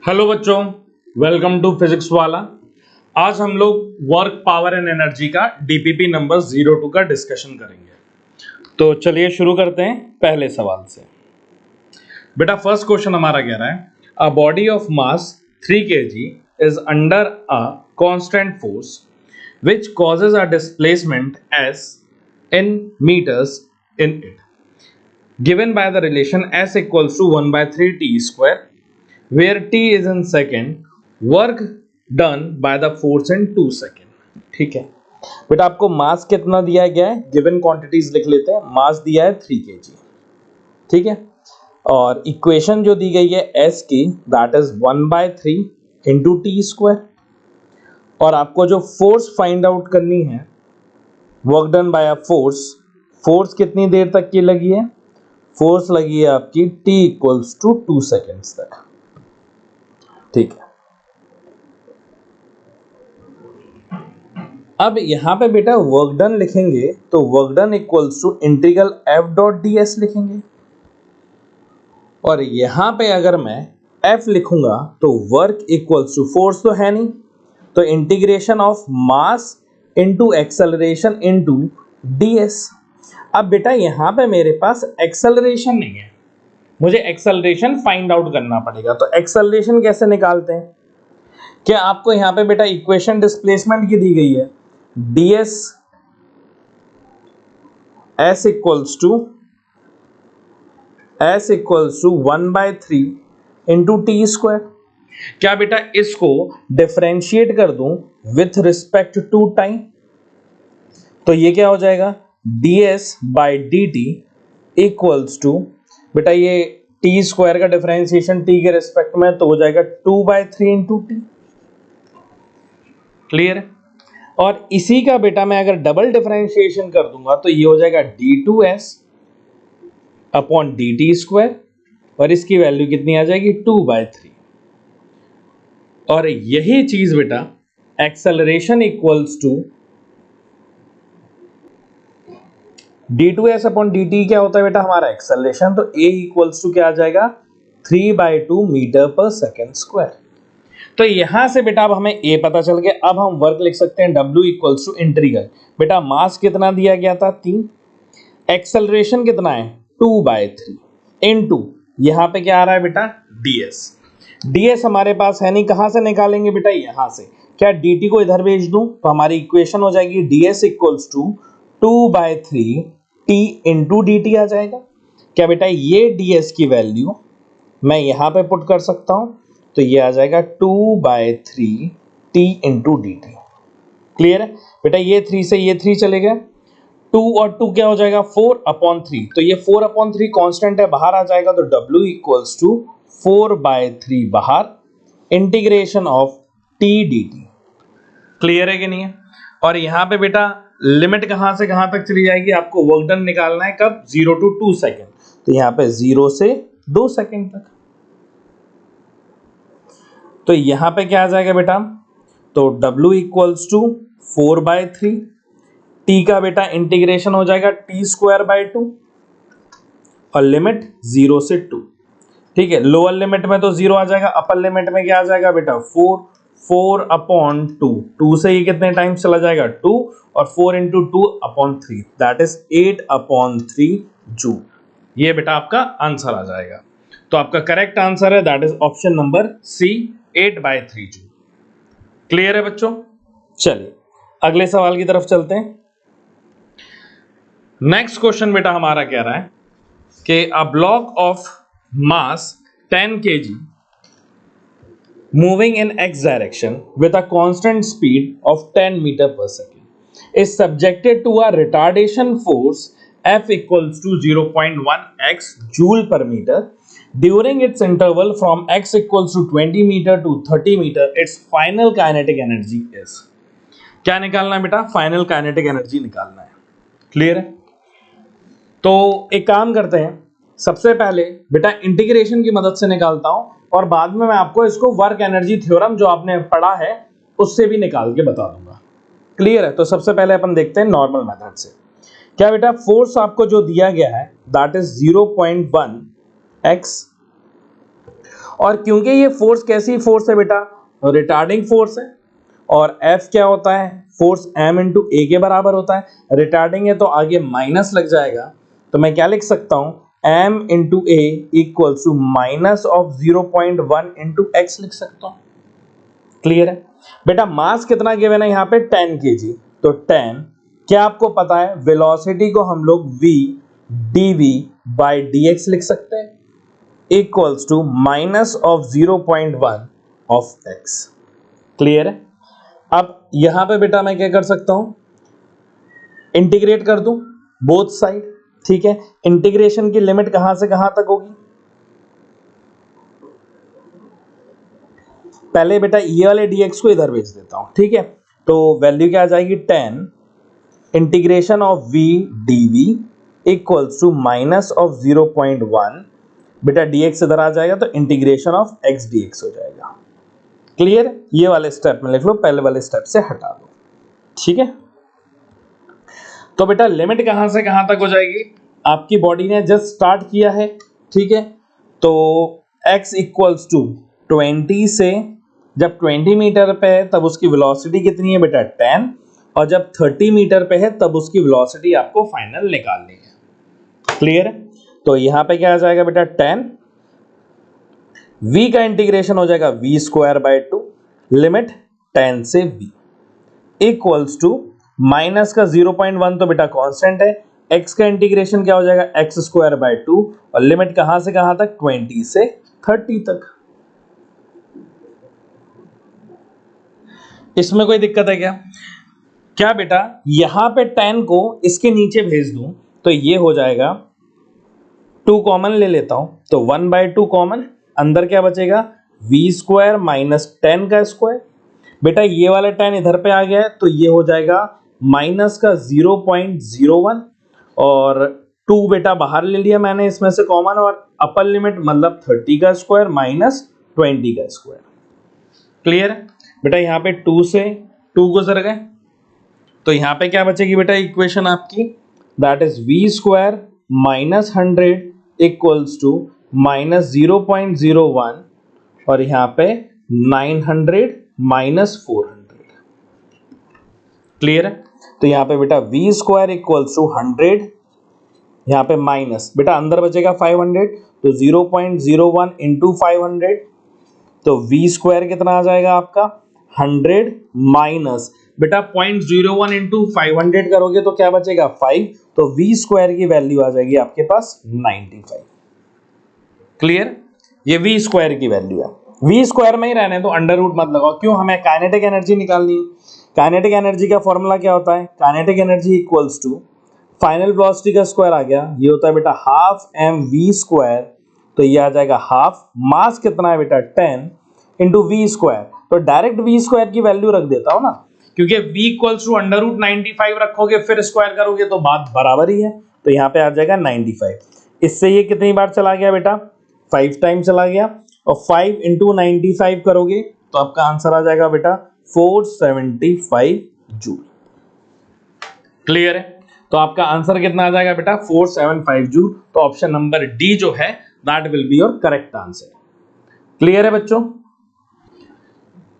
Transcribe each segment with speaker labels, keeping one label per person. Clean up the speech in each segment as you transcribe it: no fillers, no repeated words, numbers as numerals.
Speaker 1: Hello बच्चों, welcome to physics वाला। आज हम लोग वर्क पावर एंड एनर्जी का डीपीपी नंबर 02 का डिस्कशन करेंगे। तो चलिए शुरू करते हैं पहले सवाल से। बेटा फर्स्ट क्वेश्चन हमारा कह रहा है a body of mass 3 kg is under a constant force which causes a displacement s in meters in it given by the relation s equals to 1 by 3 t square where t is in second work done by the force in 2 second। ठीक है बेटा, आपको मास कितना दिया गया है, given quantities लिख लेते हैं। मास दिया है 3 kg, ठीक है, और इक्वेशन जो दी गई है s की that is 1 by 3 into t square, और आपको जो फोर्स फाइंड आउट करनी है, work done bye a force, force कितनी देर तक की लगी है, फोर्स लगी है आपकी t इक्वल्स टू 2 सेकेंड्स तक। ठीक है, अब यहां पे बेटा वर्क डन लिखेंगे तो work done equals to integral f dot d s लिखेंगे, और यहां पे अगर मैं f लिखूंगा तो वर्क इक्वल्स टू फोर्स तो है नहीं, तो integration of mass into acceleration into ds। अब बेटा यहां पे मेरे पास एक्सेलरेशन नहीं है, मुझे एक्सेलरेशन फाइंड आउट करना पड़ेगा। तो एक्सेलरेशन कैसे निकालते हैं? क्या आपको यहां पे बेटा इक्वेशन डिस्प्लेसमेंट की दी गई है, ds s equals to 1 by 3 into t square. क्या बेटा इसको डिफरेंशिएट कर दूं विथ रिस्पेक्ट टू टाइम, तो ये क्या हो जाएगा, ds by d t equals to, बेटा ये टी स्क्वायर का डिफरेंशिएशन टी के रिस्पेक्ट में तो हो जाएगा 2 by 3 इंटू टी। क्लियर? और इसी का बेटा मैं अगर डबल डिफरेंशिएशन कर दूंगा तो ये हो जाएगा d2s upon D T square, और इसकी वैल्यू कितनी आ जाएगी 2 by 3। और यही चीज बेटा acceleration equals to d2s upon dt क्या होता है बेटा हमारा एक्सेलरेशन, तो a इक्वल्स टू क्या आ जाएगा 3/2 मीटर पर सेकेंड स्क्वायर। तो यहां से बेटा अब हमें a पता चल गया। अब हम वर्क लिख सकते हैं w इक्वल्स टू इंटीग्रल, बेटा मास कितना दिया गया था 3, एक्सेलरेशन कितना है 2 by 3 इनटू यहां पे क्या आ रहा है बेटा ds हमारे पास है नहीं, कहां से निकालेंगे बेटा यहां से। क्या dt को इधर भेज दूं तो हमारी इक्वेशन हो जाएगी ds equals to 2 by 3 t into D T आ जाएगा। क्या बेटा ये ds की वैल्यू मैं यहां पे पुट कर सकता हूं, तो ये आ जाएगा 2 by 3 t into D T. Clear है बेटा, ये 3 से ये 3 चले गए, 2 और 2 क्या हो जाएगा 4/3, तो ये 4/3 कांस्टेंट है, बाहर आ जाएगा, तो w इक्वल्स टू 4/3 बाहर, integration of t dt। Clear है कि नहीं है? और यहां पे बेटा लिमिट कहां से कहां तक चली जाएगी, आपको वर्क डन निकालना है कब, 0 to 2 सेकेंड, तो यहां पे 0 से 2 सेकेंड तक। तो यहां पे क्या आ जाएगा बेटा, तो w इक्वल्स टू 4/3, t का बेटा इंटीग्रेशन हो जाएगा t स्क्वायर बाय 2, और लिमिट 0 से 2। ठीक है, लोअर लिमिट में तो 0 आ जाएगा, अपर लिमिट में क्या आ जाएगा बेटा 4/2, 2 से ये कितने टाइम्स चला जाएगा 2, और 4 इंटू 2/3 दैट इज 8/3 जूल। ये बेटा आपका आंसर आ जाएगा। तो आपका करेक्ट आंसर है that is option number C, 8/3 joule. Clear है बच्चों? चलिए अगले सवाल की तरफ चलते हैं। नेक्स्ट क्वेश्चन बेटा हमारा कह रहा है कि a block of mass 10 kg moving in x direction with a constant speed of 10 meter per second is subjected to a retardation force F equals to 0.1 x joule per meter during its interval from x equals to 20 meter to 30 meter. Its final kinetic energy is, क्या निकालना है बेटा, final kinetic energy निकालना है। Clear है? तो एक काम करते हैं, सबसे पहले बेटा इंटीग्रेशन की मदद से निकालता हूं, और बाद में मैं आपको इसको वर्क एनर्जी थ्योरम जो आपने पढ़ा है उससे भी निकाल के बता दूंगा। क्लियर है? तो सबसे पहले अपन देखते हैं नॉर्मल मेथड से। क्या बेटा फोर्स आपको जो दिया गया है दैट इज 0.1 x, और क्योंकि ये फोर्स कैसी फोर्स है बेटा, रिटार्डिंग फोर्स है, और F क्या होता है, फोर्स m इंटू ए के बराबर होता है, रिटार्डिंग है तो आगे माइनस लग जाएगा, तो मैं क्या लिख सकता हूं, m into a equal to minus of 0.1 into x लिख सकता हूं। क्लियर है बेटा। मास कितना गिवन है यहाँ पे 10 kg, तो 10 क्या आपको पता है, वेलोसिटी को हम लोग v dv बाई dx लिख सकते हैं equals to minus of 0.1 of x। Clear है। अब यहां पे बेटा मैं क्या कर सकता हूं, इंटीग्रेट कर दूं बोथ साइड, ठीक है। इंटीग्रेशन की लिमिट कहां से कहां तक होगी, पहले बेटा ये वाले dx को इधर भेज देता हूं, ठीक है। तो वैल्यू क्या आ जाएगी, 10 integration of v dv equals to minus of 0.1, बेटा dx इधर आ जाएगा तो इंटीग्रेशन ऑफ x dx हो जाएगा। क्लियर, ये वाले स्टेप में लिख लो, पहले वाले स्टेप से हटा दो, ठीक है। तो बेटा लिमिट कहां से कहां तक हो जाएगी, आपकी बॉडी ने जस्ट स्टार्ट किया है, ठीक है। तो x इक्वल्स टू 20 से, जब 20 मीटर पे है तब उसकी वेलोसिटी कितनी है बेटा 10, और जब 30 मीटर पे है तब उसकी वेलोसिटी आपको फाइनल निकालनी है। क्लियर है। तो यहां पे क्या आ जाएगा बेटा 10, v का इंटीग्रेशन हो जाएगा v स्क्वायर बाय 2, लिमिट 10 से v इक्वल्स टू माइनस का 0.1 तो बेटा कांस्टेंट है, x का इंटीग्रेशन क्या हो जाएगा x स्क्वायर बाय 2, और लिमिट कहां से कहां तक, 20 से 30 तक। इसमें कोई दिक्कत है क्या, क्या बेटा यहां पे 10 को इसके नीचे भेज दूं तो ये हो जाएगा, 2 कॉमन ले लेता हूं तो 1/2 कॉमन, अंदर क्या बचेगा v स्क्वायर माइनस 10 का स्क्वायर, बेटा ये वाला 10 इधर पे आ गया है तो ये हो जाएगा माइनस का 0.01, और 2 बेटा बाहर ले लिया मैंने इसमें से कॉमन, और अपर लिमिट मतलब 30 का स्क्वायर माइनस 20 का स्क्वायर। क्लियर है बेटा, यहाँ पे 2 से 2 गुजर गए तो यहाँ पे क्या बचेगी बेटा इक्वेशन आपकी, that is v square minus 100 equals to minus 0.01, और यहाँ पे 900 माइनस 400। क्लियर है। तो यहाँ पे बेटा v स्क्वायर इक्वल्स टू 100, यहाँ पे माइनस, बेटा अंदर बचेगा 500 तो 0.01 इंटू 500, तो v स्क्वायर कितना आ जाएगा आपका 100 माइनस, बेटा 0.01 इंटू 500 करोगे तो क्या बचेगा 5, तो v स्क्वायर की वैल्यू आ जाएगी आपके पास 95। क्लियर, ये v स्क्वायर की वैल्यू है। v स्क्वायर में ही रहने तो अंडर रूट मत लगाओ, क्यों, हमें काइनेटिक एनर्जी निकालनी है। काइनेटिक एनर्जी का फॉर्मूला क्या होता है, kinetic energy equals to final velocity का स्क्वायर आ गया, ये होता है बेटा हाफ mv स्क्वायर, तो ये आ जाएगा हाफ, मास कितना है बेटा 10 इंटू वी स्क्वायर, तो डायरेक्ट वी स्क्वायर की वैल्यू रख देता हूं ना, क्योंकि v equals to under root 95 रखोगे फिर स्क्वायर करोगे तो बात बराबर ही है, तो यहाँ पे आ जाएगा 95। इससे ये कितनी बार चला गया बेटा 5 टाइम चला गया, और 5 इंटू 95 करोगे तो आपका आंसर आ जाएगा बेटा 475 जूल। क्लियर है, तो आपका आंसर कितना आ जाएगा बेटा 475 जूल, तो ऑप्शन नंबर डी जो है that will be your correct answer. Clear है बच्चों।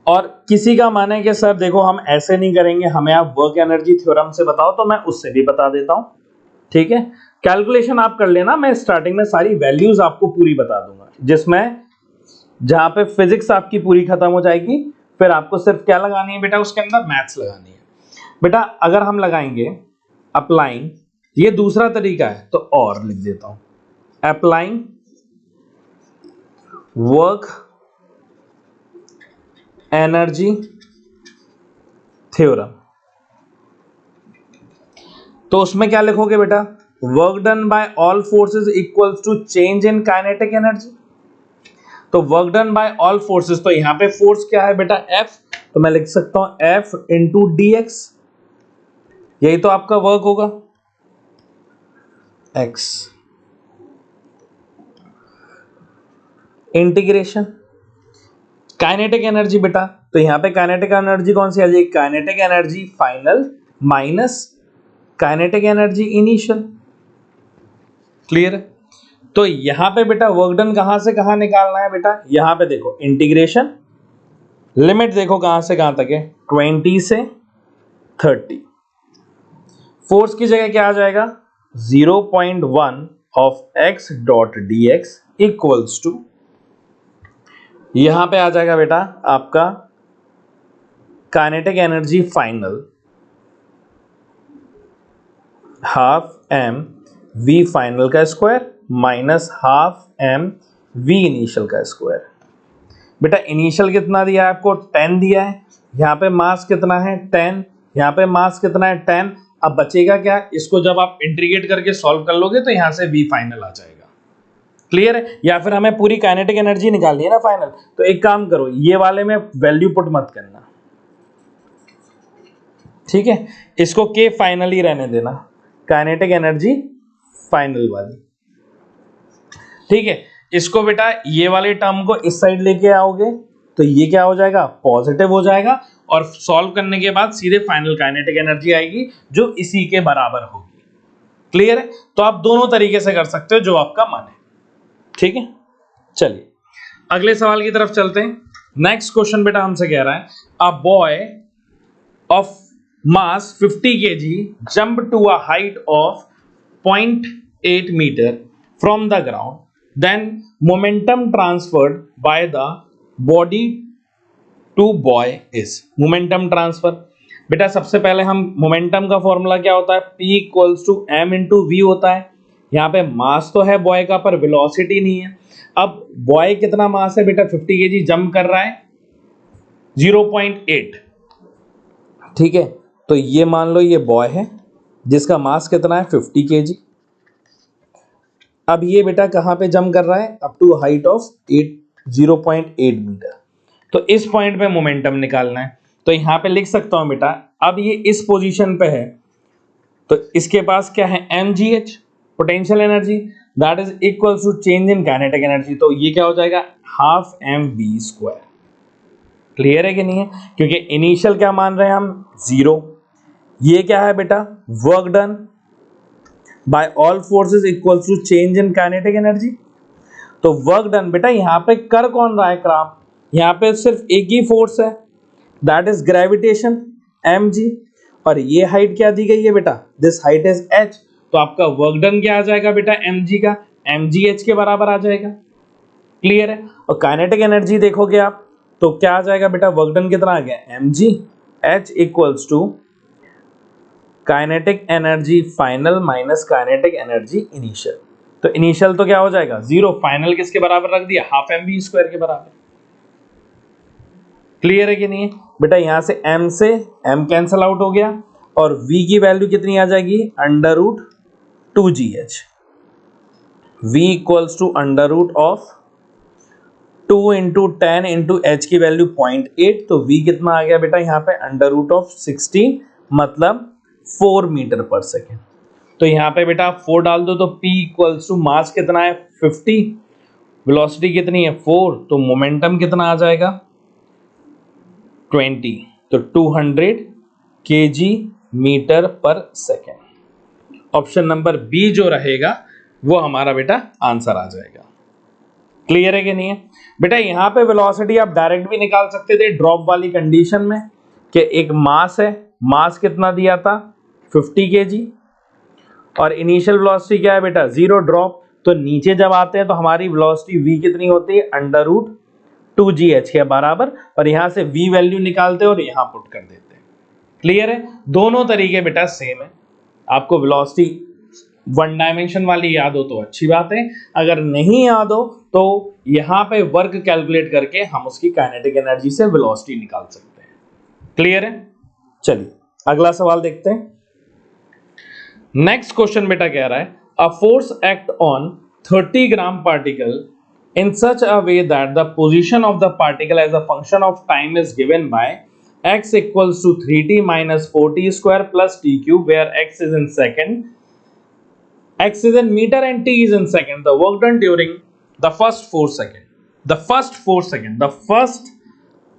Speaker 1: और किसी का माने कि सर देखो हम ऐसे नहीं करेंगे, हमें आप वर्क एनर्जी थ्योरम से बताओ, तो मैं उससे भी बता देता हूं, ठीक है। कैलकुलेशन आप कर लेना, मैं स्टार्टिंग में सारी वैल्यूज आपको पूरी बता दूंगा, जिसमें जहां पे फिजिक्स आपकी पूरी खत्म हो जाएगी, फिर आपको सिर्फ क्या लगानी है बेटा उसके अंदर मैथ्स लगानी है। बेटा अगर हम लगाएंगे अप्लाइंग, ये दूसरा तरीका है तो और लिख देता हूं, अप्लाइंग वर्क एनर्जी थ्योरम, तो उसमें क्या लिखोगे बेटा, work done by all forces equals to change in kinetic energy. तो work done by all forces, तो यहां पे फोर्स क्या है बेटा F, तो मैं लिख सकता हूं F इंटू dx, यही तो आपका वर्क होगा x, इंटीग्रेशन काइनेटिक एनर्जी बेटा, तो यहां पे काइनेटिक एनर्जी कौन सी आ जाएगी, kinetic energy final minus kinetic energy initial. Clear है, तो यहां पे बेटा वर्क डन कहां से कहां निकालना है बेटा, यहां पे देखो इंटीग्रेशन, लिमिट देखो कहां से कहां तक है, 20 से 30। फोर्स की जगह क्या आ जाएगा, 0.1 of x dot D X equals to, यहां पे आ जाएगा बेटा आपका kinetic energy final half M V final का square minus half M V initial का स्क्वायर। बेटा इनिशियल कितना दिया है आपको, 10 दिया है, यहाँ पे मास कितना है 10, यहाँ पे मास कितना है 10। अब बचेगा क्या, इसको जब आप इंटीग्रेट करके सॉल्व कर लोगे तो यहाँ से वी फाइनल आ जाएगा। क्लियर है, या फिर हमें पूरी काइनेटिक एनर्जी निकालनी है ना फाइनल, तो एक काम करो ये वाले में वैल्यू पुट मत करना, ठीक है, इसको के फाइनल ही रहने देना, काइनेटिक एनर्जी फाइनल वाली, ठीक है। इसको बेटा ये वाले टर्म को इस साइड लेके आओगे तो ये क्या हो जाएगा, पॉजिटिव हो जाएगा, और सॉल्व करने के बाद सीधे फाइनल काइनेटिक एनर्जी आएगी जो इसी के बराबर होगी। क्लियर है, तो आप दोनों तरीके से कर सकते हो जो आपका मन है, ठीक है। चलिए अगले सवाल की तरफ चलते हैं। नेक्स्ट क्वेश्चन बेटा हमसे कह रहा है, a boy of mass 50 kg jump to a height of 0.8 meter from the ground, then momentum transferred by the body to boy is। momentum transfer बेटा सबसे पहले हम मोमेंटम का फॉर्मूला क्या होता है, P equals to m into v होता है। यहाँ पे मास तो है बॉय का पर वेलोसिटी नहीं है। अब बॉय कितना मास है बेटा, 50 kg जंप कर रहा है 0.8, ठीक है, तो ये मान लो ये बॉय है जिसका मास कितना है 50 kg। अब ये बेटा कहां पे जंप कर रहा है, up to height of 0.8 metre. तो इस पॉइंट पे मोमेंटम निकालना है, तो यहां पे लिख सकता हूं बेटा, अब ये इस पोजीशन पे है तो इसके पास क्या है mgh potential energy, that is equal to change in kinetic energy. तो ये क्या हो जाएगा, हाफ mv स्क्वायर। क्लियर है कि नहीं है, क्योंकि इनिशियल क्या मान रहे हैं हम 0, ये क्या है बेटा, work done by all forces equals to change in kinetic energy. तो वर्क डन बेटा यहां पे कर कौन रहा है काम, यहां पे सिर्फ एक ही फोर्स है, दैट इज ग्रेविटेशन mg, और ये हाइट क्या दी गई है बेटा, दिस हाइट इज h। तो आपका वर्क डन क्या आ जाएगा बेटा, mg का mgh के बराबर आ जाएगा। क्लियर है, और काइनेटिक एनर्जी देखोगे आप तो क्या आ जाएगा बेटा, वर्क डन कितना आ गया mg h equals to kinetic energy final minus kinetic energy initial. तो इनिशियल तो क्या हो जाएगा 0, फाइनल किसके बराबर रख दिया, हाफ mv स्क्वायर के बराबर। क्लियर है कि नहीं है बेटा, यहां से m से m कैंसल आउट हो गया और v की वैल्यू कितनी आ जाएगी, under root 2gh, v equals to under root of 2 into 10 into h की वैल्यू 0.8, तो v कितना आ गया बेटा यहाँ पे अंडर रूट ऑफ 16, मतलब 4 मीटर पर सेकेंड। तो यहाँ पे बेटा 4 डाल दो तो p इक्वल्स टू मास कितना है 50, वेलोसिटी कितनी है 4, तो मोमेंटम कितना आ जाएगा 20, तो 200 kg मीटर पर सेकेंड। ऑप्शन नंबर बी जो रहेगा वो हमारा बेटा आंसर आ जाएगा। क्लियर है कि नहीं है बेटा, यहाँ पे वेलोसिटी आप डायरेक्ट भी निकाल सकते थे ड्रॉप वाली कंडीशन में, कि एक मास है, मास कितना दिया था 50 kg, और इनिशियल वेलोसिटी क्या है बेटा 0 ड्रॉप, तो नीचे जब आते हैं तो हमारी वेलोसिटी v कितनी होती है अंडर रूट 2gh के बराबर, और यहाँ से v वैल्यू निकालते हैं और यहाँ पुट कर देते हैं। क्लियर है, दोनों तरीके बेटा सेम है। आपको वेलोसिटी वन डायमेंशन वाली याद हो तो अच्छी बात है, अगर नहीं याद हो तो यहाँ पे वर्क कैलकुलेट करके हम उसकी काइनेटिक एनर्जी से वेलोसिटी निकाल सकते हैं। क्लियर है, चलिए अगला सवाल देखते हैं। नेक्स्ट क्वेश्चन बेटा कह रहा है, a force act on 30 gram particle in such a way that the position of the particle as a function of time is given by x equals to 3t minus 4t square plus t cube, where x is in second, x is in meter and t is in second. The work done during the first 4 second, the first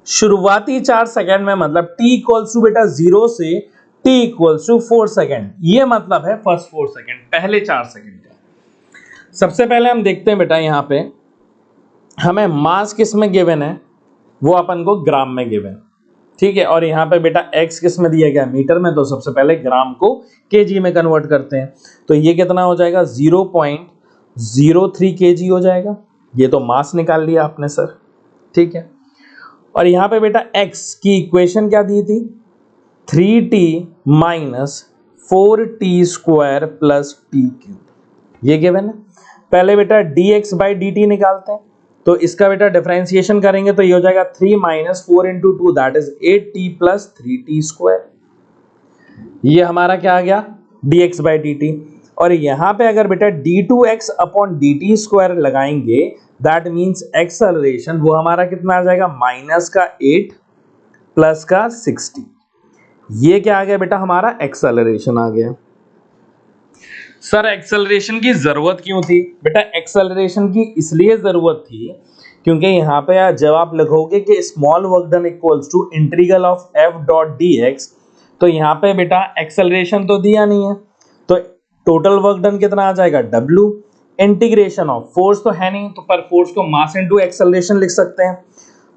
Speaker 1: शुरुआती 4 second में, मतलब t equals to बेटा 0 से t equals to 4 second, ये मतलब है first 4 second, पहले 4 second का। सबसे पहले हम देखते हैं बेटा, यहाँ पे हमें मास किस में गिवन है, वो अपन को ग्राम में गिवन, ठीक है। और यहाँ पे बेटा x किस में दिया गया, मीटर में, तो सबसे पहले ग्राम को kg में कन्वर्ट करते हैं। तो ये कितना हो जाएगा, 0.03 kg हो जाएगा। ये तो मास निकाल लिया आपने सर, ठीक है। और यहाँ पे बेटा x की इक्वेशन क्या दी थी, 3t minus 4t square plus T cube, ये गिवन है। पहले बेटा dx बाई dt निकालते हैं, तो इसका बेटा डिफरेंशिएशन करेंगे तो ये हो जाएगा 3 minus 4 into 2 that is 8t plus 3t square. ये हमारा क्या आ गया, dx बाई dt। और यहाँ पे अगर बेटा d2x अपॉन dt स्क्वायर लगाएंगे, दैट मीन्स एक्सेलरेशन वो हमारा कितना आ जाएगा, माइनस का 8 प्लस का 60। ये क्या आ गया बेटा, हमारा एक्सेलरेशन आ गया। सर एक्सेलरेशन की जरूरत क्यों थी बेटा, एक्सेलरेशन की इसलिए जरूरत थी क्योंकि यहाँ पे जब आप लिखोगे कि small work done equals to integral of f dot dx, तो यहाँ पे बेटा एक्सेलरेशन तो दिया नहीं है, तो टोटल वर्क डन कितना आ जाएगा, w। इंटीग्रेशन ऑफ फोर्स तो है नहीं, तो पर फोर्स को मास इनटू एक्सेलरेशन लिख सकते हैं,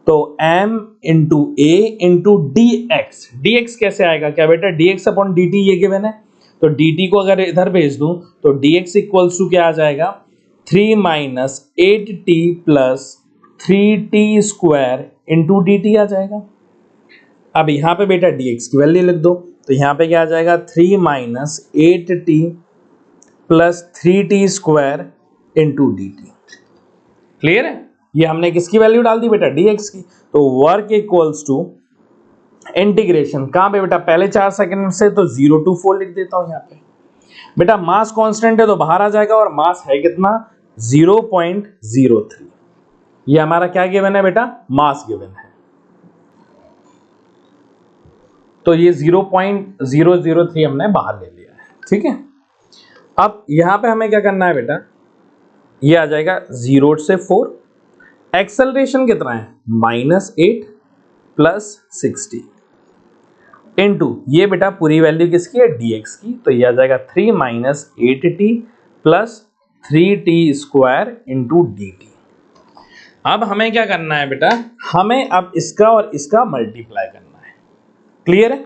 Speaker 1: तो m into a into dx। dx कैसे आएगा, क्या बेटा dx अपॉन dt ये गिवन है, तो dt को अगर इधर भेज दूं तो dx इक्वल्स टू क्या आ जाएगा, 3 minus 8t plus 3t square into dt आ जाएगा। अब यहाँ पे बेटा dx की वैल्यू लिख दो, तो यहाँ पे क्या आ जाएगा, 3 minus 8t plus 3t square into dt। Clear है, ये हमने किसकी वैल्यू डाल दी बेटा, dx की। तो वर्क इक्वल्स टू इंटीग्रेशन कहां पे बेटा, पहले 4 सेकंड से तो 0 to 4 लिख देता हूं। यहाँ पे बेटा मास कांस्टेंट है तो बाहर आ जाएगा, और मास है कितना, 0.03। ये हमारा क्या गिवन है बेटा, मास गिवन है, तो ये 0.003 हमने बाहर ले लिया है, ठीक है। अब यहां पे हमें क्या करना है बेटा, ये आ जाएगा 0 से 4, एक्सेलरेशन कितना है, -8 प्लस 60 इनटू ये बेटा पूरी वैल्यू किसकी है, dx की, तो ये आ जाएगा 3 minus 8t plus 3t square into dt। अब हमें क्या करना है बेटा, हमें अब इसका और इसका मल्टीप्लाई करना है। क्लियर है,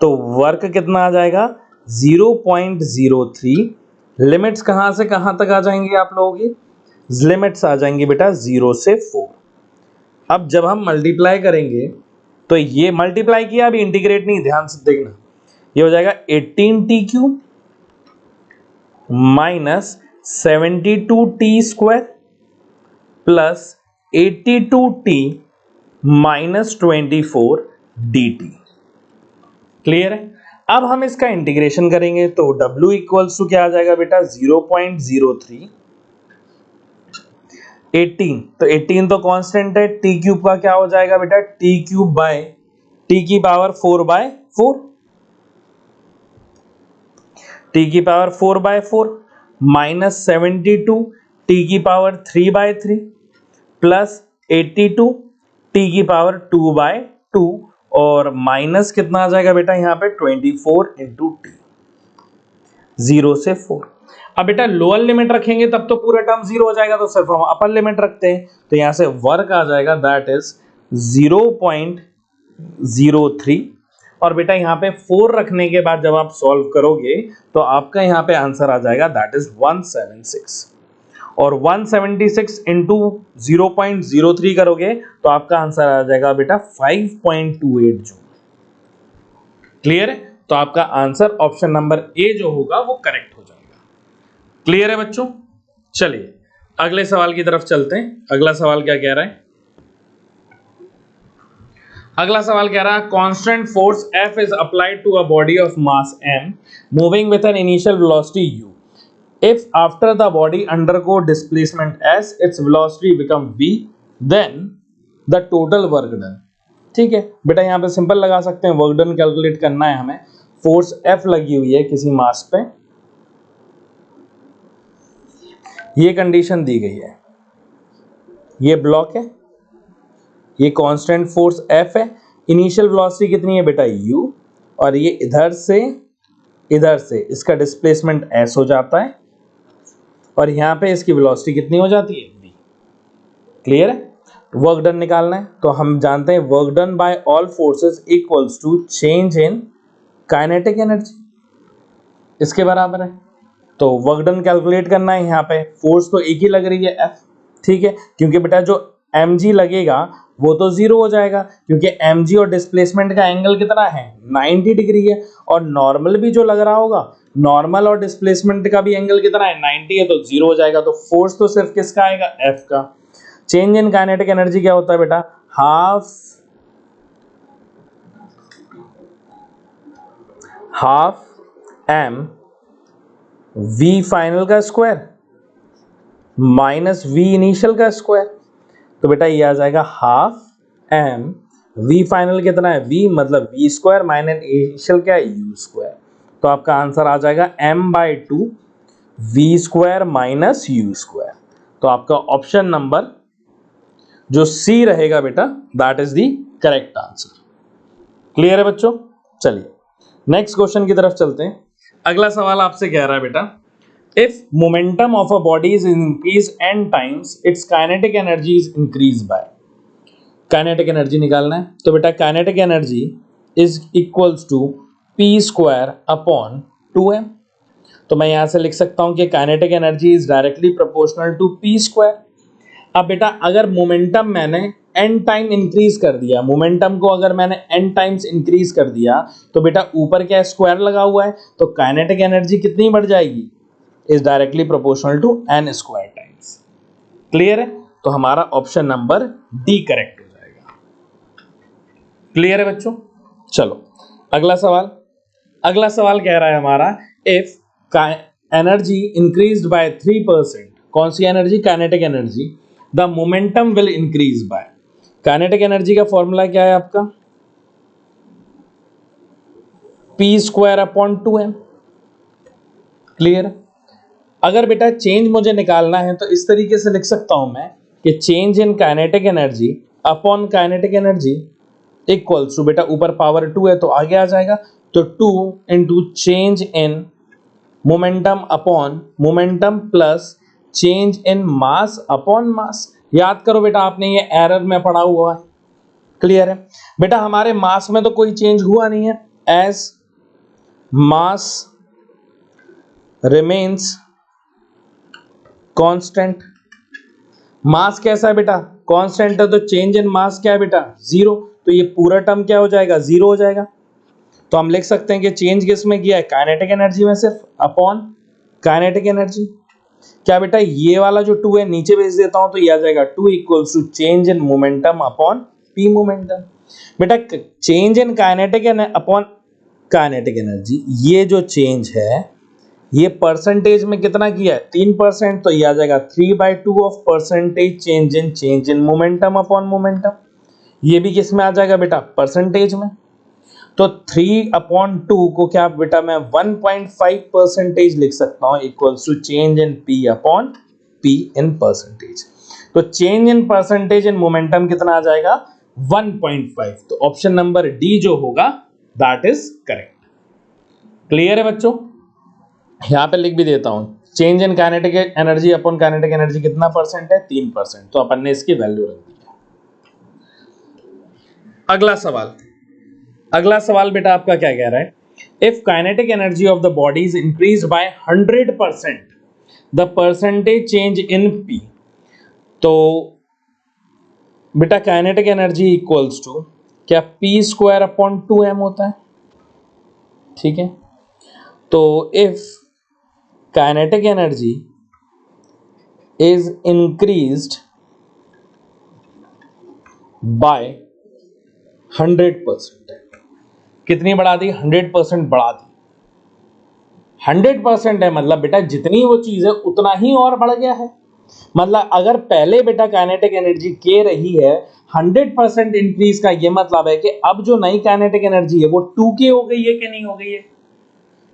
Speaker 1: तो वर्क कितना आ जाएगा, 0.03। लिमिट्स कहां से कहां तक आ जाएंगे आप लोगों की, लिमिट्स आ जाएंगी बेटा 0 से 4। अब जब हम मल्टीप्लाई करेंगे तो ये मल्टीप्लाई किया, अभी इंटीग्रेट नहीं, ध्यान से देखना, ये हो जाएगा 18t cube minus 72t square plus 82t minus 24 dt। Clear है, अब हम इसका इंटीग्रेशन करेंगे तो w इक्वल्स टू क्या आ जाएगा बेटा, 0.03 18, तो 18 तो कांस्टेंट है, टी क्यूब का क्या हो जाएगा बेटा, टी क्यूब बाय टी की पावर 4/4, टी की पावर 4/4 माइनस 72 टी की पावर 3/3 प्लस 82 टी की पावर 2/2, और माइनस कितना आ जाएगा बेटा यहाँ पे 24 इंटू टी, 0 से 4। अब बेटा लोअर लिमिट रखेंगे तब तो पूरा टर्म 0 हो जाएगा, तो सिर्फ हम अपर लिमिट रखते हैं, तो यहां से वर्क आ जाएगा दैट इज 0.03। और बेटा यहाँ पे 4 रखने के बाद जब आप सॉल्व करोगे तो आपका यहाँ पे आंसर आ जाएगा दैट इज 176, और 176 इंटू 0.03 करोगे तो आपका आंसर आ जाएगा बेटा 5.28 जूल। क्लियर है, तो आपका आंसर ऑप्शन नंबर ए जो होगा वो करेक्ट हो जाएगा। क्लियर है बच्चों, चलिए अगले सवाल की तरफ चलते हैं। अगला सवाल क्या कह रहा है, अगला सवाल कह रहा है constant force F is applied to a body of mass m moving with an initial velocity u. If after the body undergo displacement s, its velocity become v, then the total work done। ठीक है बेटा, यहाँ पे simple लगा सकते हैं, work done calculate करना है हमें। फोर्स F लगी हुई है किसी मास पे, ये कंडीशन दी गई है, ये ब्लॉक है, ये कांस्टेंट फोर्स F है, इनिशियल वेलोसिटी कितनी है बेटा u, और ये इधर से इसका डिस्प्लेसमेंट s हो जाता है, और यहाँ पे इसकी वेलोसिटी कितनी हो जाती है v। क्लियर है? वर्क डन निकालना है तो हम जानते हैं work done by all forces equals to change in kinetic energy, इसके बराबर है। तो वर्क डन कैलकुलेट करना है, यहाँ पे फोर्स तो एक ही लग रही है F, ठीक है, क्योंकि बेटा जो mg लगेगा वो तो जीरो हो जाएगा, क्योंकि mg और डिस्प्लेसमेंट का एंगल कितना है 90 डिग्री है, और नॉर्मल भी जो लग रहा होगा, नॉर्मल और डिस्प्लेसमेंट का भी एंगल कितना है 90 है, तो जीरो हो जाएगा। तो फोर्स तो सिर्फ किसका आएगा F का। चेंज इन काइनेटिक एनर्जी क्या होता है बेटा, हाफ m v फाइनल का स्क्वायर माइनस v इनिशियल का स्क्वायर। तो बेटा ये आ जाएगा हाफ m v फाइनल कितना है v, मतलब v स्क्वायर माइनस इनिशियल क्या है u स्क्वायर। तो आपका आंसर आ जाएगा m/2 v square minus u square. तो आपका ऑप्शन नंबर जो सी रहेगा बेटा, that is the correct answer. Clear है बच्चों? चलिए नेक्स्ट क्वेश्चन की तरफ चलते हैं। अगला सवाल आपसे कह रहा है बेटा, if momentum of a body is increase n times its kinetic energy is increase by. Kinetic energy निकालना है तो बेटा kinetic energy is equals to p square upon 2m। तो मैं यहां से लिख सकता हूं कि kinetic energy is directly proportional to p square. अब बेटा अगर मोमेंटम मैंने n टाइम इंक्रीज कर दिया, मोमेंटम को अगर मैंने n टाइम्स इंक्रीज कर दिया, तो बेटा ऊपर क्या स्क्वायर लगा हुआ है, तो काइनेटिक एनर्जी कितनी बढ़ जाएगी, is directly proportional to n square times. Clear है? तो हमारा ऑप्शन नंबर डी करेक्ट हो जाएगा। क्लियर है बच्चों? चलो अगला सवाल। अगला सवाल कह रहा है हमारा, इफ एनर्जी इंक्रीज्ड बाय 3%, कौन सी energy, kinetic energy, the momentum will increase by. Kinetic energy का फॉर्मूला क्या है आपका, p square upon 2m। Clear? अगर बेटा चेंज मुझे निकालना है तो इस तरीके से लिख सकता हूं मैं कि change in kinetic energy upon kinetic energy equals to, बेटा ऊपर पावर 2 है तो आगे आ जाएगा, तो 2 into change in momentum upon momentum plus change in mass upon mass. याद करो बेटा आपने ये एरर में पढ़ा हुआ है। क्लियर है? बेटा हमारे मास में तो कोई चेंज हुआ नहीं है, एज मास रिमेन्स कांस्टेंट। मास कैसा है बेटा, कांस्टेंट है, तो चेंज इन मास क्या है बेटा, जीरो। तो ये पूरा टर्म क्या हो जाएगा, जीरो हो जाएगा। तो हम लिख सकते हैं कि चेंज किस में किया है, काइनेटिक एनर्जी में सिर्फ, अपॉन काइनेटिक एनर्जी। क्या बेटा ये वाला जो 2 है नीचे भेज देता हूं तो ये आ जाएगा 2 equals to change in momentum upon P momentum. बेटा change in kinetic upon kinetic energy, ये जो चेंज है ये परसेंटेज में कितना किया है 3%, तो ये आ जाएगा 3/2 of percentage change in momentum upon momentum. ये भी किस में आ जाएगा बेटा, परसेंटेज में। तो 3/2 को क्या बेटा मैं 1.5% लिख सकता हूं, equals to change in p upon p in percentage. तो change in percentage in momentum कितना आ जाएगा 1.5। तो ऑप्शन नंबर डी जो होगा दैट इज करेक्ट। क्लियर है बच्चों? यहां पे लिख भी देता हूं, change in kinetic energy upon kinetic energy कितना परसेंट है, 3%। तो अपन ने इसकी वैल्यू रख दी। अगला सवाल। अगला सवाल बेटा आपका क्या कह रहा है, if kinetic energy of the body is increase bye 100%, the percentage change in p। तो बेटा काइनेटिक एनर्जी इक्वल्स टू क्या p स्क्वायर अपॉन 2m होता है। ठीक है, तो if kinetic energy is increased by 100%, कितनी बढ़ा दी, 100% बढ़ा दी। 100% है मतलब बेटा जितनी वो चीज है उतना ही और बढ़ गया है। मतलब अगर पहले बेटा काइनेटिक एनर्जी के रही है 100% इंक्रीज का, ये मतलब है कि अब जो नई काइनेटिक एनर्जी है वो 2k हो गई है कि नहीं हो गई है।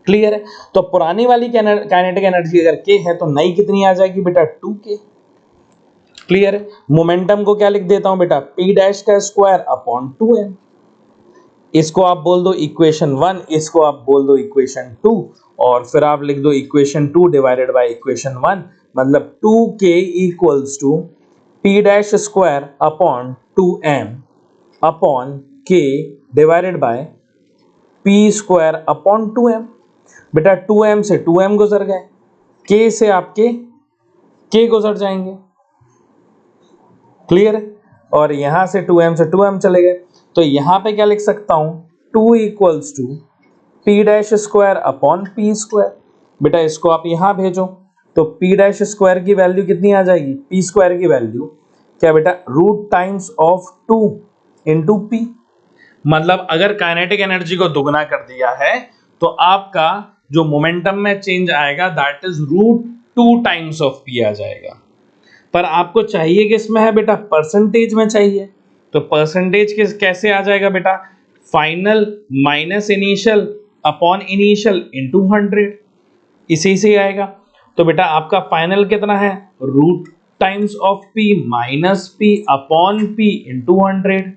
Speaker 1: क्लियर है? तो पुरानी वाली काइनेटिक एनर्जी अगर k है तो नई कितनी आ जाएगी बेटा 2k। क्लियर है? मोमेंटम को क्या लिख देता हूं बेटा, p डैश का स्क्वायर अपॉन 2m। इसको आप बोल दो इक्वेशन 1, इसको आप बोल दो इक्वेशन 2, और फिर आप लिख दो इक्वेशन 2 डिवाइडेड बाय इक्वेशन 1, मतलब 2k equals to p dash square upon 2m upon k divided by p square upon 2m। बेटा 2m से 2m गुजर गए, k से आपके k गुजर जाएंगे, क्लियर है। और यहां से 2m से 2m चले गए, तो यहां पे क्या लिख सकता हूं, 2 equals to p dash square upon p square. बेटा इसको आप यहां भेजो तो पी डैश स्क्वायर की वैल्यू कितनी आ जाएगी, पी स्क्वायर की वैल्यू क्या बेटा, root times of 2 into p. मतलब अगर काइनेटिक एनर्जी को दुगना कर दिया है तो आपका जो मोमेंटम में चेंज आएगा that is root 2 times of P आ जाएगा। पर आपको चाहिए किसमें है बेटा, परसेंटेज में चाहिए। तो परसेंटेज किस कैसे आ जाएगा बेटा, final minus initial upon initial into 100, इसी से आएगा। तो बेटा आपका फाइनल कितना है, root times of p minus p upon p into 100।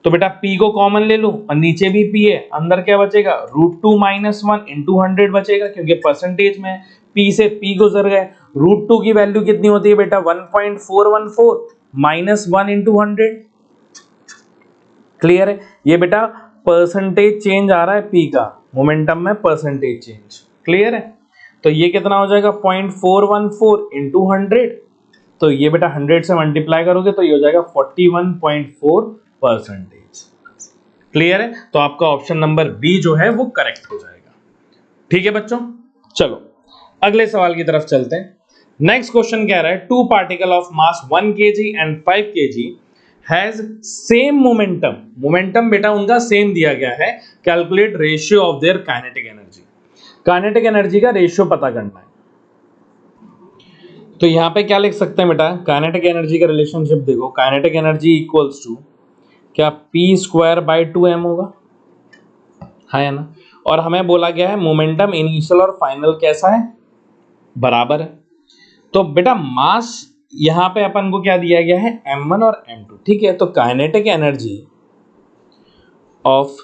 Speaker 1: तो बेटा p को कॉमन ले लो और नीचे भी p है, अंदर क्या बचेगा, रूट 2 माइनस 1 इंटू 100 बचेगा, क्योंकि परसेंटेज में p से p गुजर गए। रूट 2 की वैल्यू कितनी होती है बेटा, 1.414 माइनस 1 इंटू 100। क्लियर है, ये बेटा परसेंटेज चेंज आ रहा है p का, मोमेंटम में परसेंटेज चेंज, क्लियर है। तो ये कितना हो जाएगा 0.414 इंटू 100, तो ये बेटा 100 से मल्टीप्लाई करोगे तो ये हो जाएगा 41.4%। क्लियर है, तो आपका ऑप्शन नंबर बी जो है वो करेक्ट हो जाएगा। ठीक है बच्चों, चलो अगले सवाल की तरफ चलते हैं। नेक्स्ट क्वेश्चन कह रहा है, two particle of mass 1 kg and 5 kg has same momentum. Momentum बेटा उनका सेम दिया गया है, calculate ratio of their kinetic energy. Kinetic energy का रेशियो पता करना है। तो यहां पे क्या लिख सकते हैं बेटा, काइनेटिक एनर्जी का रिलेशनशिप देखो, काइनेटिक एनर्जी इक्वल्स टू क्या पी स्क्वायर बाई 2m होगा, है ना। और हमें बोला गया है मोमेंटम इनिशियल और फाइनल कैसा है, बराबर है। तो बेटा मास यहां पे अपन को क्या दिया गया है, m1 और m2, ठीक है। तो kinetic energy of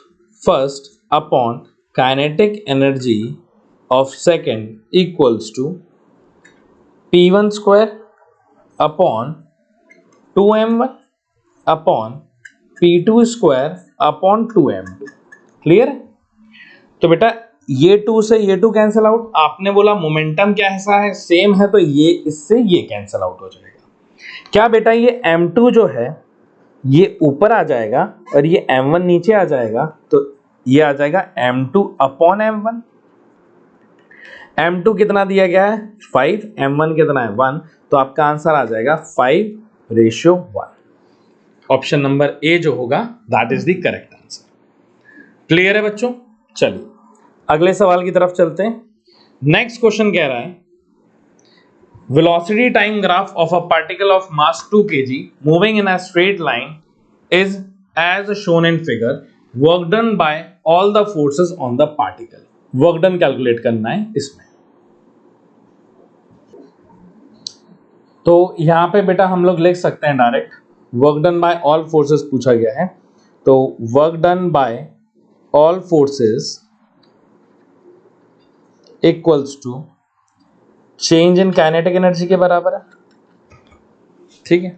Speaker 1: first upon kinetic energy of second equals to p1 square upon 2m1 अपॉन p2 square upon 2m2। Clear है। तो बेटा ये 2 से ये 2 कैंसिल आउट, आपने बोला मोमेंटम कैसा है, सेम है, तो ये इससे ये कैंसिल आउट हो जाएगा। क्या बेटा ये m2 जो है ये ऊपर आ जाएगा और ये m1 नीचे आ जाएगा, तो ये आ जाएगा m2 अपॉन m1। m2 कितना दिया गया है 5, m1 कितना है 1, तो आपका आंसर आ जाएगा 5:1। ऑप्शन नंबर ए जो होगा that is the correct answer. Clear है बच्चों, चलिए अगले सवाल की तरफ चलते हैं। नेक्स्ट क्वेश्चन कह रहा है, velocity time graph of a particle of mass 2 kg moving in a straight line is as shown in figure, work done by all the forces on the particle. Work done calculate करना है इसमें। तो यहां पे बेटा हम लोग लिख सकते हैं direct, work done by all forces पूछा गया है, तो work done by all forces equals to change in kinetic energy के बराबर है, ठीक है।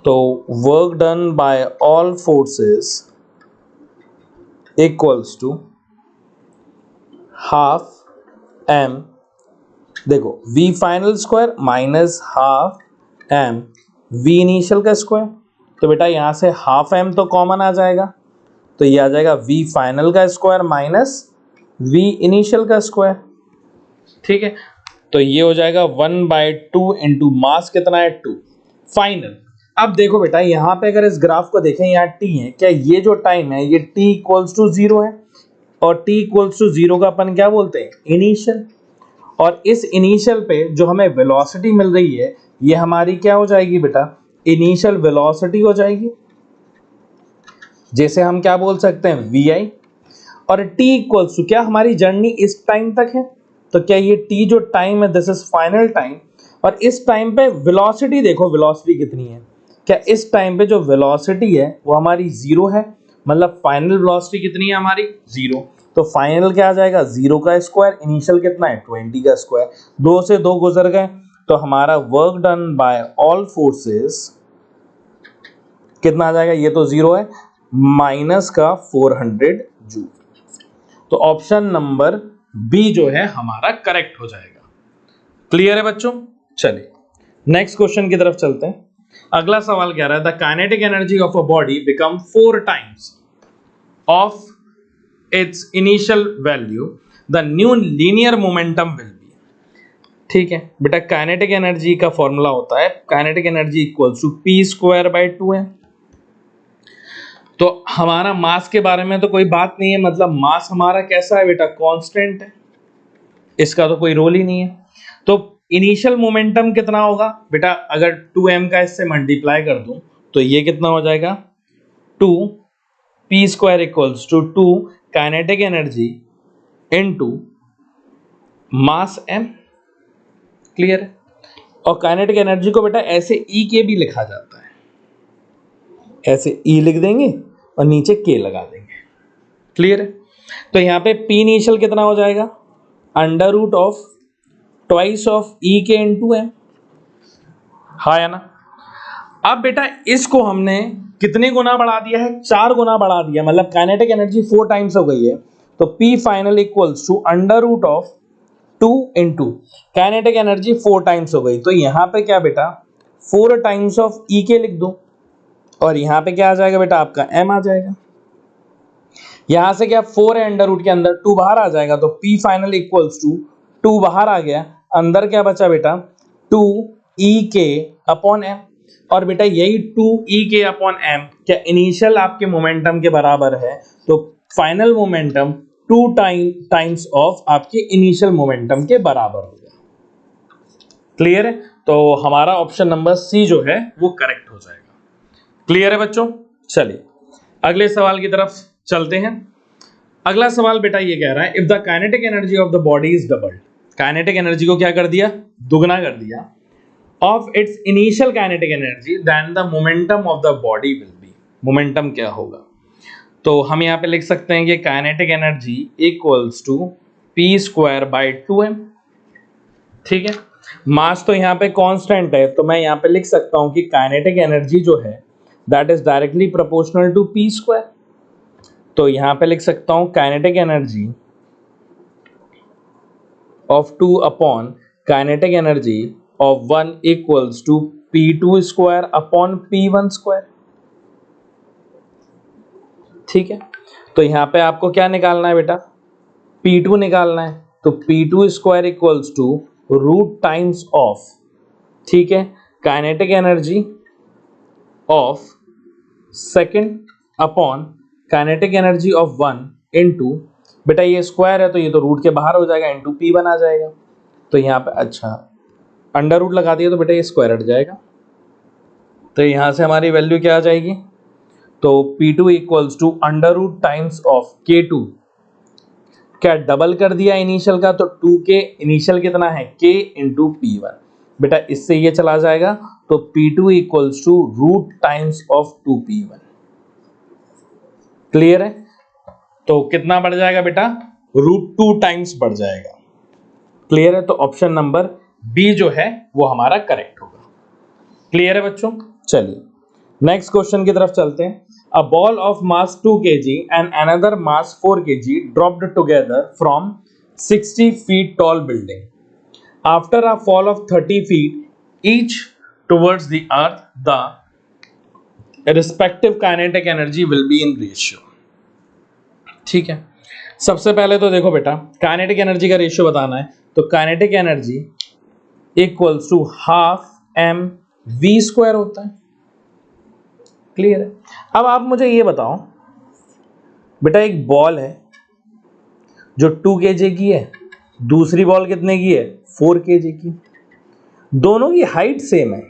Speaker 1: तो work done by all forces equals to half m, देखो v final square minus half m v initial का स्क्वायर। तो बेटा यहां से हाफ m तो कॉमन आ जाएगा, तो ये आ जाएगा v फाइनल का स्क्वायर माइनस v इनिशियल का स्क्वायर, ठीक है। तो ये हो जाएगा 1/2 इंटू मास कितना है 2 फाइनल। अब देखो बेटा यहां पे अगर इस ग्राफ को देखें, यहाँ t है, क्या ये जो टाइम है ये t इक्वल्स टू 0 है, और t इक्वल्स टू 0 का अपन क्या बोलते हैं, इनिशियल। और इस इनिशियल पे जो हमें वेलोसिटी मिल रही है ये हमारी क्या हो जाएगी बेटा, इनिशियल वेलोसिटी हो जाएगी, जैसे हम क्या बोल सकते हैं vi। और t इक्वल्स टू क्या, हमारी जर्नी इस टाइम तक है, तो क्या ये t जो टाइम है दिस इज फाइनल टाइम, और इस टाइम पे वेलोसिटी देखो, वेलोसिटी कितनी है, क्या इस टाइम पे जो वेलोसिटी है वो हमारी 0 है, मतलब फाइनल वेलोसिटी कितनी है हमारी 0। तो फाइनल क्या आ जाएगा 0 का स्क्वायर, इनिशियल कितना है 20 का स्क्वायर, 2 से 2 गुजर गए तो हमारा work done by all forces कितना आ जाएगा, ये तो 0 है, माइनस का 400 जूल। तो ऑप्शन नंबर बी जो है हमारा करेक्ट हो जाएगा। क्लियर है बच्चों? चलिए नेक्स्ट क्वेश्चन की तरफ चलते हैं। अगला सवाल कह रहा है the kinetic energy of a body become 4 times of its initial value, the new linear momentum will be. ठीक है बेटा, काइनेटिक एनर्जी का फॉर्मूला होता है kinetic energy equals to p square by 2m। तो हमारा मास के बारे में तो कोई बात नहीं है, मतलब मास हमारा कैसा है बेटा, कांस्टेंट है, इसका तो कोई रोल ही नहीं है। तो इनिशियल मोमेंटम कितना होगा बेटा, अगर 2m का इससे मल्टीप्लाई कर दूं तो ये कितना हो जाएगा 2p square equals to 2 kinetic energy into mass m। Clear है? और काइनेटिक एनर्जी को बेटा ऐसे E के भी लिखा जाता है, ऐसे E लिख देंगे और नीचे K लगा देंगे। क्लियर है? तो यहाँ पे P इनिशियल कितना हो जाएगा, under root of twice of E के इंटू M। हाँ या ना? अब बेटा इसको हमने कितने गुना बढ़ा दिया है, 4 गुना बढ़ा दिया, मतलब काइनेटिक एनर्जी 4 टाइम्स हो गई है। तो P final equals to under root of 2 into kinetic energy 4 times हो गई। तो यहाँ पे क्या बेटा 4 टाइम्स ऑफ E के लिख दो और यहाँ पे क्या आ जाएगा बेटा आपका M आ जाएगा। यहाँ से क्या 4 है अंडर रूट के अंदर, 2 बाहर आ जाएगा तो P फाइनल इक्वल्स टू 2 बाहर आ गया, अंदर क्या बचा बेटा 2E अपॉन M। और बेटा यही 2E अपॉन M क्या इनिशियल आपके मोमेंटम के बराबर है, तो फाइनल मोमेंटम 2 टाइम्स ऑफ आपके इनिशियल मोमेंटम के बराबर हो गया। क्लियर है? तो हमारा ऑप्शन नंबर सी जो है वो करेक्ट हो जाएगा। क्लियर है बच्चों? चलिए अगले सवाल की तरफ चलते हैं। अगला सवाल बेटा ये कह रहा है if the kinetic energy of the body is doubled, kinetic energy को क्या कर दिया, दुगना कर दिया, of its initial kinetic energy then the momentum of the body will be. Momentum क्या होगा, तो हम यहाँ पे लिख सकते हैं कि kinetic energy equals to p square by 2m। ठीक है, मास तो यहाँ पे कांस्टेंट है, तो मैं यहाँ पे लिख सकता हूँ कि काइनेटिक एनर्जी जो है that is directly proportional to p square. तो यहाँ पे लिख सकता हूँ kinetic energy of 2 upon kinetic energy of 1 equals to P2 square upon P1 square. ठीक है, तो यहाँ पे आपको क्या निकालना है बेटा, P2 निकालना है, तो P2 square equals to root times of, ठीक है, kinetic energy of second upon kinetic energy of 1 into, बेटा ये स्क्वायर है तो ये तो रूट के बाहर हो जाएगा, इनटू P1 आ जाएगा। तो यहाँ पे अच्छा अंडर रूट लगा दिया तो बेटा ये स्क्वायर हट जाएगा, तो यहाँ से हमारी वैल्यू क्या आ जाएगी, तो P2 equals to under root times of K2, क्या डबल कर दिया इनिशियल का, तो 2K इनिशियल कितना है K इंटू P1, बेटा इससे ये चला जाएगा तो P2 equals to root times of 2P1। Clear है? तो कितना बढ़ जाएगा बेटा, रूट 2 टाइम्स बढ़ जाएगा। क्लियर है? तो ऑप्शन नंबर बी जो है वो हमारा करेक्ट होगा। क्लियर है बच्चों? चलिए नेक्स्ट क्वेश्चन की तरफ चलते हैं। A ball of mass 2 kg and another mass 4 kg dropped together from 60 feet tall building. After a fall of 30 feet each towards the earth, the respective kinetic energy will be in ratio. ठीक है, सबसे पहले तो देखो बेटा kinetic energy का ratio बताना है, तो kinetic energy equals to half m v square होता है। क्लियर है? अब आप मुझे ये बताओ बेटा एक बॉल है जो 2 kg की है, दूसरी बॉल कितने की है 4 kg की, दोनों की हाइट सेम है,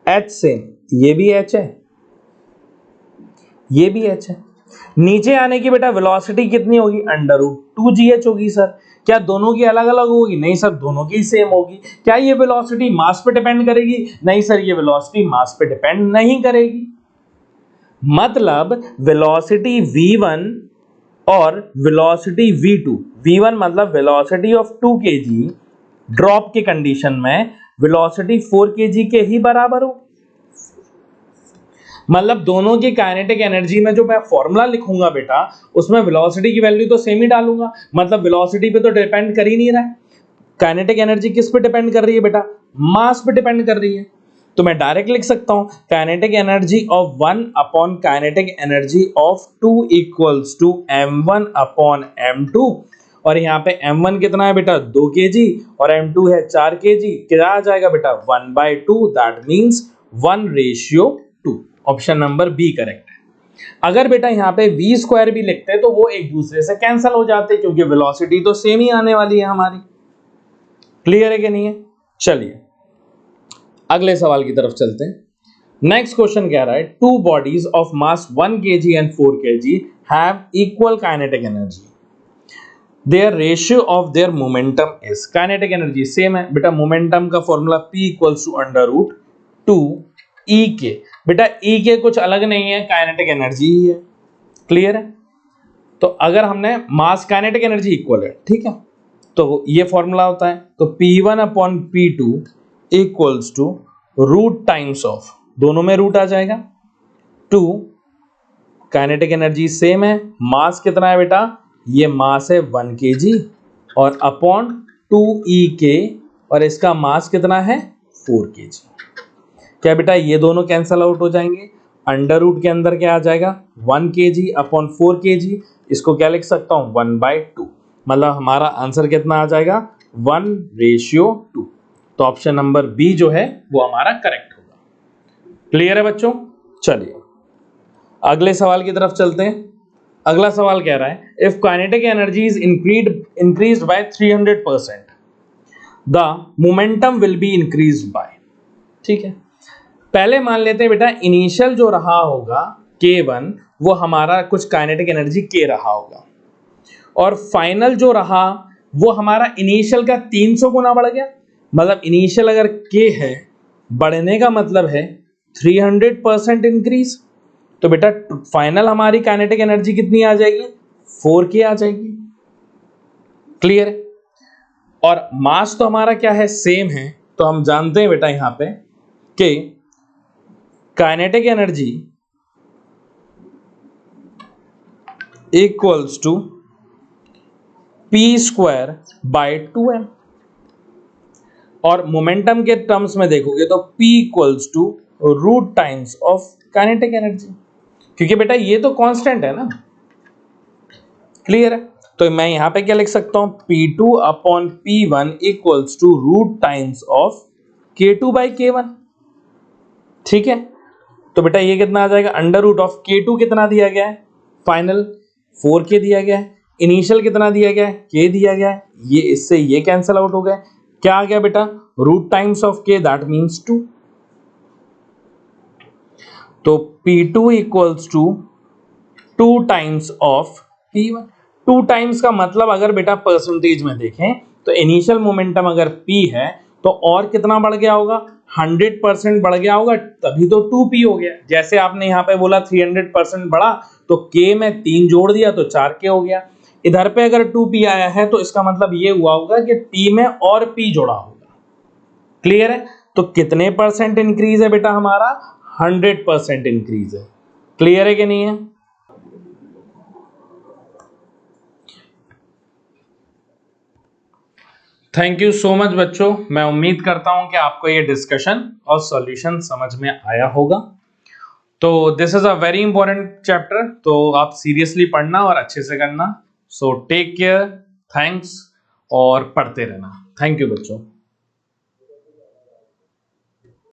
Speaker 1: h सेम, ये भी h है ये भी h है, नीचे आने की बेटा वेलोसिटी कितनी होगी अंडर रूट 2gh होगी। सर क्या दोनों की अलग अलग होगी? नहीं सर, दोनों की सेम होगी। क्या ये वेलोसिटी मास पे डिपेंड करेगी? नहीं सर, ये वेलोसिटी मास पे डिपेंड नहीं करेगी। मतलब वेलोसिटी v1 और वेलोसिटी v2, v1 मतलब वेलोसिटी ऑफ 2 kg ड्रॉप के कंडीशन में वेलोसिटी 4 kg के ही बराबर हो। मतलब दोनों की काइनेटिक एनर्जी में जो मैं फॉर्मूला लिखूंगा बेटा, उसमें वेलोसिटी की वैल्यू तो सेम ही डालूंगा, मतलब वेलोसिटी पे तो डिपेंड कर ही नहीं रहा है। काइनेटिक एनर्जी किस पे डिपेंड कर रही है बेटा? मास पे डिपेंड कर रही है। तो मैं डायरेक्ट लिख सकता हूं kinetic energy of 1 upon kinetic energy of 2 equals to m1 upon m2। और यहाँ पे m1 कितना है बेटा? 2 kg और m2 है 4 kg। क्या आ जाएगा बेटा? 1/2, that means 1:2। Option number B correct है। अगर बेटा यहाँ पे v स्क्वायर भी लिखते तो वो एक दूसरे से कैंसिल हो जाते, क्योंकि वेलोसिटी तो सेम ही आने वाली है हमारी। क्लियर है कि नहीं है? चलिए अगले सवाल की तरफ चलते हैं। नेक्स्ट क्वेश्चन कह रहा है two bodies of mass 1 kg and 4 kg have equal kinetic energy, their ratio of their momentum is. Kinetic energy same है बेटा, मोमेंटम का formula P equals to √2 E के। बेटा E के कुछ अलग नहीं है, काइनेटिक एनर्जी ही है। क्लियर है? तो अगर हमने मास काइनेटिक एनर्जी इक्वल है, ठीक है, तो ये फॉर्मूला होता है, तो P1 upon P2 equals to root times of, दोनों में रूट आ जाएगा 2, काइनेटिक एनर्जी सेम है, मास कितना है बेटा? ये मास है 1 kg और अपॉन 2E और इसका मास कितना है? 4 kg। क्या बेटा ये दोनों कैंसल आउट हो जाएंगे? अंडर रूट के अंदर क्या आ जाएगा? 1 kg अपॉन 4 kg। इसको क्या लिख सकता हूं? 1/2। मतलब हमारा आंसर कितना आ जाएगा? 1:2। तो ऑप्शन नंबर बी जो है वो हमारा करेक्ट होगा। क्लियर है बच्चों? चलिए अगले सवाल की तरफ चलते हैं। अगला सवाल कह रहा है if kinetic energy is increased by 300%, the momentum will be increased by. ठीक है, पहले मान लेते हैं बेटा इनिशियल जो रहा होगा K1 वो हमारा कुछ काइनेटिक एनर्जी K रहा होगा, और फाइनल जो रहा वो हमारा इनिशियल का 300 गुना बढ़ गया। मतलब इनिशियल अगर K है, बढ़ने का मतलब है 300% इंक्रीज। तो बेटा फाइनल हमारी काइनेटिक एनर्जी कितनी आ जाएगी? 4K आ जाएगी। क्लियर है? और मास तो हमारा क्या है? सेम है। तो हम जानते हैं बेटा यहां पे कि kinetic energy equals to P² by 2m। और मोमेंटम के टर्म्स में देखोगे तो P equals to root times of kinetic energy, क्योंकि बेटा ये तो कांस्टेंट है ना। क्लियर है? तो मैं यहां पे क्या लिख सकता हूं? P2 upon P1 equals to root times of K2 by K1। ठीक है, तो बेटा ये कितना आ जाएगा? अंडर रूट ऑफ K2 कितना दिया गया है? फाइनल 4K दिया गया है, इनिशियल कितना दिया गया है? K दिया गया है। ये इससे ये कैंसिल आउट हो गया। क्या आ गया बेटा? Root times of K, that means 2। तो P2 equals to 2 times of P1। 2 times का मतलब अगर बेटा परसेंटेज में देखें तो इनिशियल मोमेंटम अगर P है तो और कितना बढ़ गया होगा? 100% बढ़ गया होगा, तभी तो 2P हो गया। जैसे आपने यहाँ पे बोला 300% बढ़ा, तो K में 3 जोड़ दिया तो 4K हो गया। इधर पे अगर 2P आया है तो इसका मतलब ये हुआ होगा कि P में और P जोड़ा होगा। क्लियर है? तो कितने परसेंट इंक्रीज है बेटा हमारा? 100% इंक्रीज है। क्लियर है कि नहीं है? थैंक यू सो मच बच्चों। मैं उम्मीद करता हूं कि आपको ये डिस्कशन और सॉल्यूशन समझ में आया होगा। तो this is a very important chapter, तो आप सीरियसली पढ़ना और अच्छे से करना। सो टेक केयर, थैंक्स और पढ़ते रहना। थैंक यू बच्चों।